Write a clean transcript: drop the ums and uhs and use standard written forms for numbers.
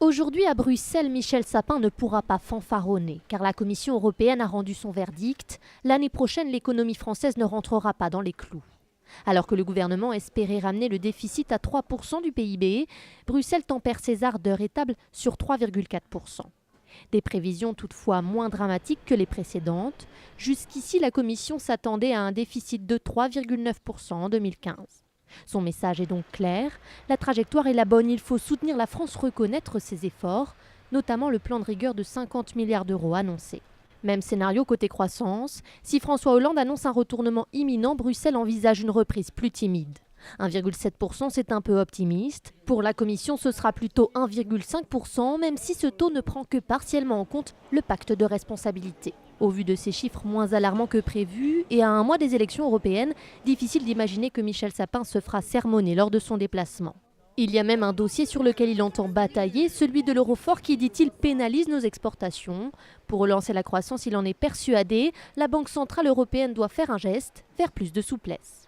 Aujourd'hui à Bruxelles, Michel Sapin ne pourra pas fanfaronner car la Commission européenne a rendu son verdict. L'année prochaine, l'économie française ne rentrera pas dans les clous. Alors que le gouvernement espérait ramener le déficit à 3% du PIB, Bruxelles tempère ses ardeurs et table sur 3,4%. Des prévisions toutefois moins dramatiques que les précédentes. Jusqu'ici, la Commission s'attendait à un déficit de 3,9% en 2015. Son message est donc clair, la trajectoire est la bonne, il faut soutenir la France, reconnaître ses efforts, notamment le plan de rigueur de 50 milliards d'euros annoncé. Même scénario côté croissance, si François Hollande annonce un retournement imminent, Bruxelles envisage une reprise plus timide. 1,7%, c'est un peu optimiste. Pour la Commission, ce sera plutôt 1,5%, même si ce taux ne prend que partiellement en compte le pacte de responsabilité. Au vu de ces chiffres moins alarmants que prévu, et à un mois des élections européennes, difficile d'imaginer que Michel Sapin se fera sermonner lors de son déplacement. Il y a même un dossier sur lequel il entend batailler, celui de l'euro-fort qui, dit-il, pénalise nos exportations. Pour relancer la croissance, il en est persuadé, la Banque centrale européenne doit faire un geste vers plus de souplesse.